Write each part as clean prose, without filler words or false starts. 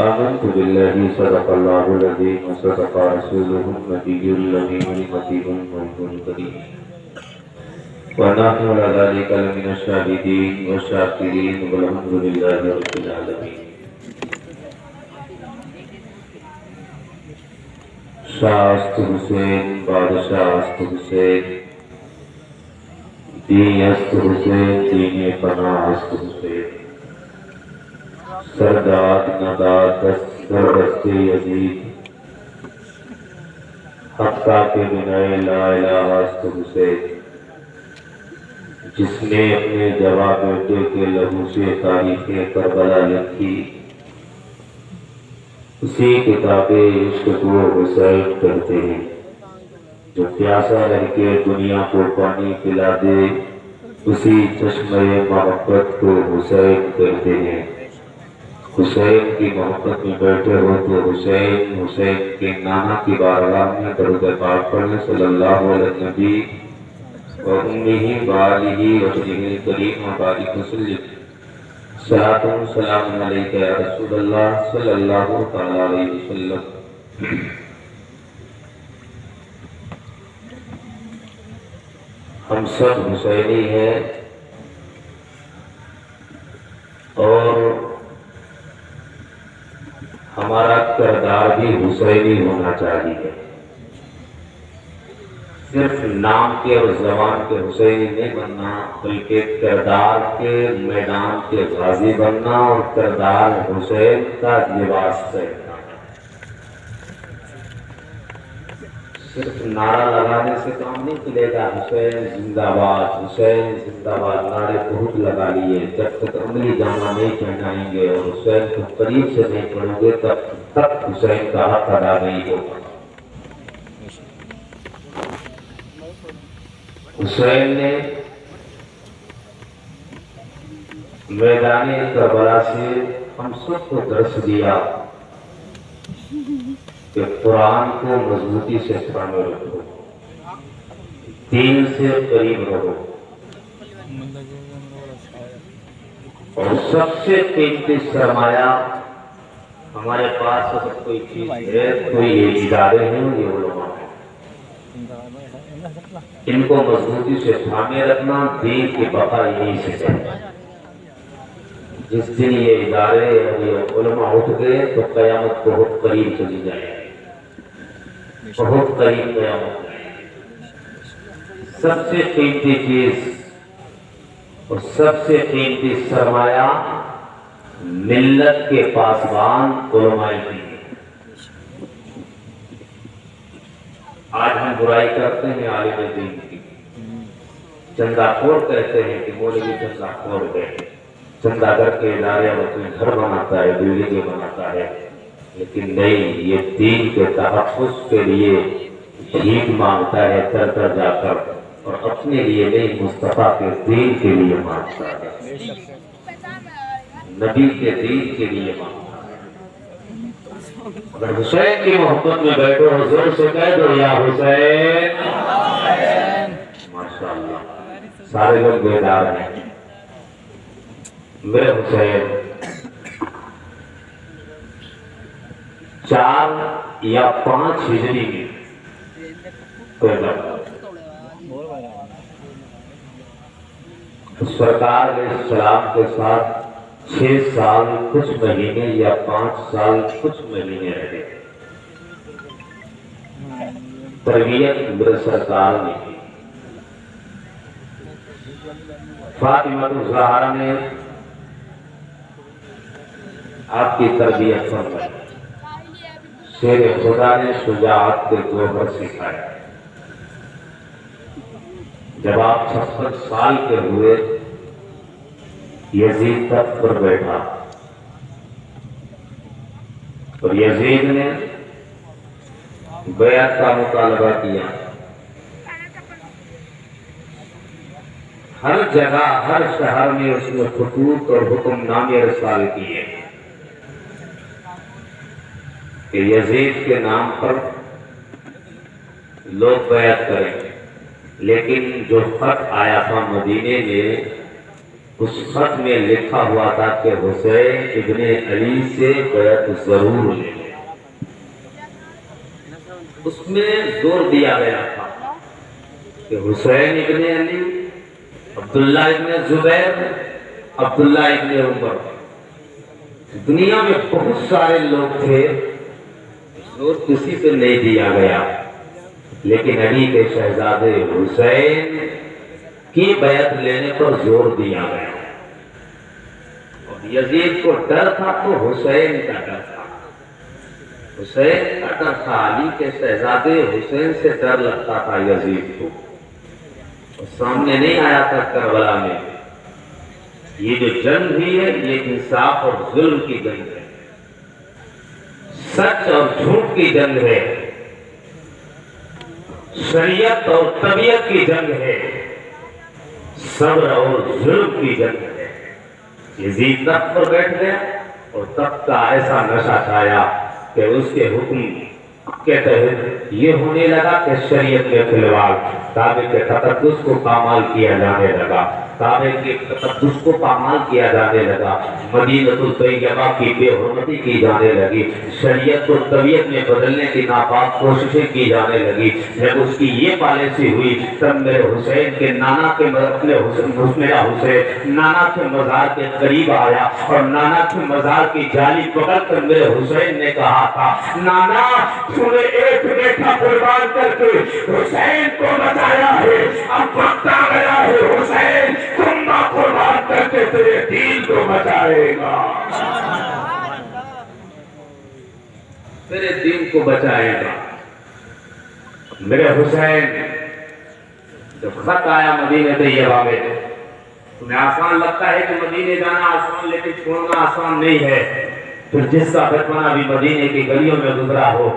آمنت بالله صدق الله العظيم وصدق رسوله النبي الأمين المكي الملك الكريم ونحن على ذلك لمن الشاهدين والشاكرين والحمد لله رب العالمين. شاست حسین بادشاہ است حسین دین است حسین دین پناہ است حسین سرداد نداد دست در دست یزید حقہ کے بنا لا الہ است حسین جس نے اپنے جواب بیٹے کے لہو سے تاریخ کربلا لکھی اسی کتاب عشق کو حسین کہتے ہیں. جو پیاسا رہ کے دنیا کو پانی پلا دے اسی چشمہ محبت کو حسین کہتے ہیں. حسین کی محبت میں بیٹھے ہو تو حسین حسین کے نانا کی بارگاہ میں درود پاک پڑھنے صلی اللہ علیہ نبی و امہ و آلہ و صحبہ الکریم و بارک وسلم. صلاۃ و سلام علیک یا رسول اللہ صلی اللہ تعالی علیہ وسلم. ہم سب حسینی ہیں اور ہمارا کردار بھی حسینی ہونا چاہیے. صرف نام کے اور زبان کے حسینی نہیں بننا بلکہ کردار کے میدان کے غازی بننا اور کردار حسین کا لباس پہننا. صرف نعرہ لگانے سے کام نہیں چلے گا. حسین زندہ باد حسین زندہ باد نعرے بہت لگا لیے. جب تک عملی جامہ نہیں پہنائیں گے اور حسین کو قریب سے نہیں پڑھو گے تب تک حسین کا حق ادا نہیں ہوگا. حسین نے میدان کربلا سے ہم سب کو درس دیا کہ قرآن کو مضبوطی سے تھامے رکھو دین سے قریب رہو اور سب سے قیمتی سرمایہ ہمارے پاس اگر کوئی چیز ہے تو یہ ادارے ہیں یہ علماء ہیں. ان کو مضبوطی سے تھامے رکھنا دین کی بقا یہیں سے ہے. جس دن یہ ادارے اور یہ علماء اٹھ گئے تو قیامت بہت قریب چلی جائے گی. بہت قریب قیامت. سب سے قیمتی چیز اور سب سے قیمتی سرمایہ ملت کے پاسبان علماء کی. آج ہم برائی کرتے ہیں عالم دین کی. چندہ خور کہتے ہیں کہ مولوی چندہ خور گئے. چندہ کر کے ادارے اپنے گھر بناتا ہے بلڈنگیں بناتا ہے لیکن نہیں یہ دین کے تحفظ کے لیے بھیک مانگتا ہے در در جا کر اور اپنے لیے نہیں مصطفیٰ کے دین کے لیے مانگتا ہے. نبی کے دین کے لیے مانگتا ہے. اگر حسین کی محبت میں بیٹھو حضور سے کہہ دو یا حسین. ماشاءاللہ سارے لوگ بیدار ہیں. میرے حسین 4 یا 5 ہجری میں پیدا ہوا. سرکار علیہ السلام کے ساتھ 6 سال کچھ مہینے یا 5 سال کچھ مہینے رہے. تربیت میرے سرکار نے کی. فاطمہ الزہرا نے آپ کی تربیت فرمائی. شیر خدا نے شجاعت کے جوہر سکھائے. جب آپ 56 سال کے ہوئے یزید تخت پر بیٹھا اور یزید نے بیعت کا مطالبہ کیا. ہر جگہ ہر شہر میں اس نے خطوط اور حکم نامے ارسال کیے کہ یزید کے نام پر لوگ بیعت کریں. لیکن جو خط آیا تھا مدینے میں اس خط میں لکھا ہوا تھا کہ حسین ابن علی سے بیعت ضرور لے لیں۔ اس میں زور دیا گیا تھا کہ حسین ابن علی، عبداللہ ابن زبیر، عبداللہ ابن عمر، دنیا میں بہت سارے لوگ تھے، زور کسی سے نہیں دیا گیا، لیکن علی کے شہزادے حسین کی بیعت لینے پر زور دیا گیا۔ اور یزید کو ڈر تھا تو حسین کا ڈر تھا، حسین کا ڈر تھا، علی کے شہزادے حسین سے ڈر لگتا تھا یزید کو۔ اور سامنے نہیں آیا تھا کربلا میں۔ یہ جو جنگ ہوئی ہے یہ انصاف اور ظلم کی جنگ ہے، سچ اور جھوٹ کی جنگ ہے، شریعت اور طبیعت کی جنگ ہے، صبر اور ظلم کی جنگ ہے۔ یزید تخت پر بیٹھ گیا اور تخت کا ایسا نشہ چھایا کہ اس کے حکم کے تحت یہ ہونے لگا کہ شریعت کے خلاف کعبے کے تقدس کو پامال کیا جانے لگا، کعبے کے تقدس کو پامال کیا جانے لگا، مدینہ الطیبہ کی بے حرمتی کی جانے لگی، شریعت کو طبیعت میں بدلنے کی ناپاک کوششیں کی جانے لگی۔ جب اس کی یہ پالیسی ہوئی تب میرے حسین کے نانا کے میرا حسین نانا کے مزار کے قریب آیا اور نانا کے مزار کی جالی پکڑ کر میرے حسین نے کہا تھا، نانا تو نے ایک بیٹا قربان کر کے حسین کو بچایا ہے، اب وقت آ گیا ہے حسین تم نہ قربان کر کے تیرے دین کو بچائے گا، تیرے دین کو بچائے گا۔ میرے حسین جب خط آیا مدینہ طیبہ میں، تمہیں آسان لگتا ہے کہ مدینے جانا آسان لیکن چھوڑنا آسان نہیں ہے۔ پھر جس کا بچپنا بھی مدینے کی گلیوں میں گزرا ہو،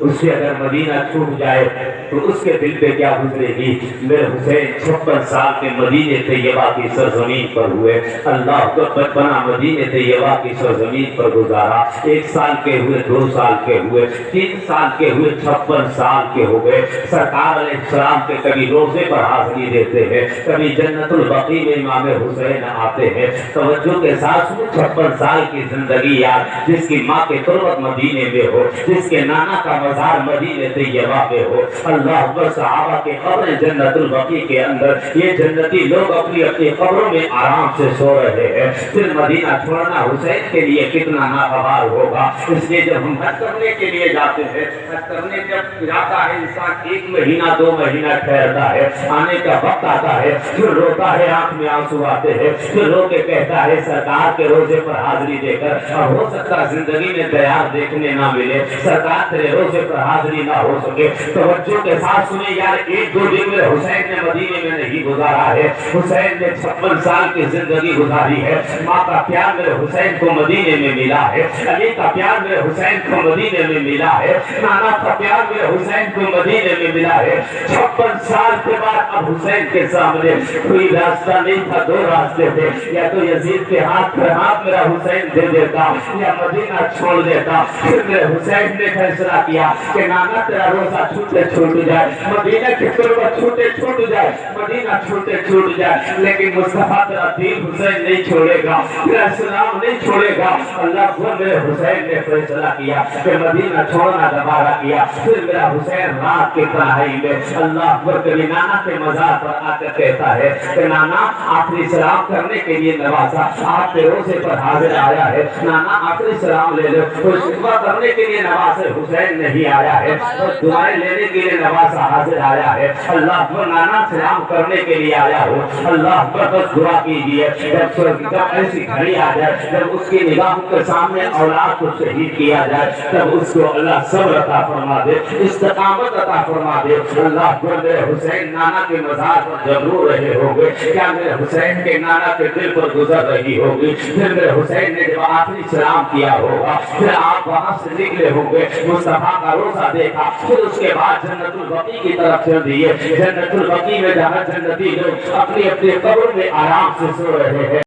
اس سے اگر مدینہ چھوٹ جائے تو اس کے دل پہ کیا گزرے گی۔ میرے حسین 56 سال کے مدینہ طیبہ کی سرزمین پر ہوئے، اللہ کا بچپنا مدینہ طیبہ کی سرزمین پر گزارا۔ 1 سال کے ہوئے، 2 سال کے ہوئے، 3 سال کے ہوئے، 56 سال کے ہو گئے۔ سرکار علیہ السلام کے کبھی روزے پر حاضری دیتے ہیں، کبھی جنت البقیع میں امام حسین آتے ہیں۔ توجہ کے ساتھ 56 سال کی زندگی یاد، جس کی ماں کے تربت مدینے میں ہو، جس کے نانا کا مزار مدینہ طیبہ میں ہو، اللہ اکبر، صحابہ کے قبریں جنت البقیع کے اندر، یہ جنتی لوگ اپنی اپنی قبروں میں آرام سے سو رہے ہیں۔ پھر مدینہ چھوڑنا حسین کے لیے کتنا ناگوار ہوگا۔ اس لیے جب ہم حج کرنے کے لیے جاتے ہیں، حج کرنے جب جاتا ہے انسان 1 مہینہ 2 مہینہ ٹھہرتا ہے، آنے کا وقت آتا ہے، پھر روتا ہے، آنکھ میں آنسو آتے ہیں، پھر رو کے کہتا ہے سرکار کے روزے پر حاضری دے کر ہو سکتا زندگی میں دیار دیکھنے نہ ملے، سرکار تیرے روزے پر حاضری نہ ہو سکے۔ توجہ کے ساتھ سنیں یار، 1-2 دن میں حسین نے مدینے میں نہیں گزارا ہے، حسین نے 56 سال کی زندگی گزاری ہے۔ ماں کا پیار میرے حسین کو مدینے میں ملا ہے، علی کا پیار میرے حسین کو مدینے میں ملا ہے، نانا کا پیار میرے حسین کو مدینے میں ملا ہے۔ 56 سال کے بعد اب حسین کے سامنے کوئی راستہ نہیں تھا، 2 راستے تھے، یا تو یزید کے ہاتھ پر ہاتھ میرا حسین دے دیتا یا مدینہ چھوڑ دیتا۔ پھر میرے حسین نے فیصلہ کیا کہ نانا تیرا روزہ چھوٹے چھوٹ جائے، مدینہ کی تربت چھوٹے چھوٹ جائے، مدینہ چھوٹے چھوٹ جائے، لیکن مصطفیٰ تیرا دین حسین نہیں چھوڑے گا، تیرا اسلام نہیں چھوڑے گا۔ اللہ کو میرے حسین نے فیصلہ کیا کہ مدینہ چھوڑنا دوبارہ کیا۔ پھر میرا حسین رات کے تنہائی میں اللہ کو کبھی نانا کے مزار پر آ کر کہتا ہے کہ نانا آخری سلام کرنے کے لیے نوازا آپ کے روزے پر حاضر آیا ہے، نانا آخری سلام لے لو۔ کوئی شکوہ کرنے کے لیے نوازے حسین نہیں آیا ہے، بس دعائیں لینے کے لیے نوازا حاضر آیا ہے۔ اللہ کو نانا سلام کرنے کے لیے آیا ہو، اللہ پر بس دعا کیجیے جب ایسی گھڑی آ جائے، جب اس کی نگاہوں کے سامنے اولاد کو شہید کیا جائے، تب اس کو اللہ صبر عطا فرما دے، استقامت عطا فرما دے۔ اللہ کو میرے حسین نانا کے مزار پر جب رو رہے ہوں گے، کیا میرے حسین کے نانا کے دل پر گزر رہی ہوگی؟ پھر میرے حسین نے جب آخری سلام کیا ہوگا، پھر آپ وہاں سے نکلے ہوں گے، مصطفیٰ کا روزہ دیکھا، پھر اس کے بعد جنت البقیع کی طرف چل دیے۔ جنت البقیع میں جہاں جنتی لوگ اپنی اپنی قبر میں آرام سے سو رہے ہیں،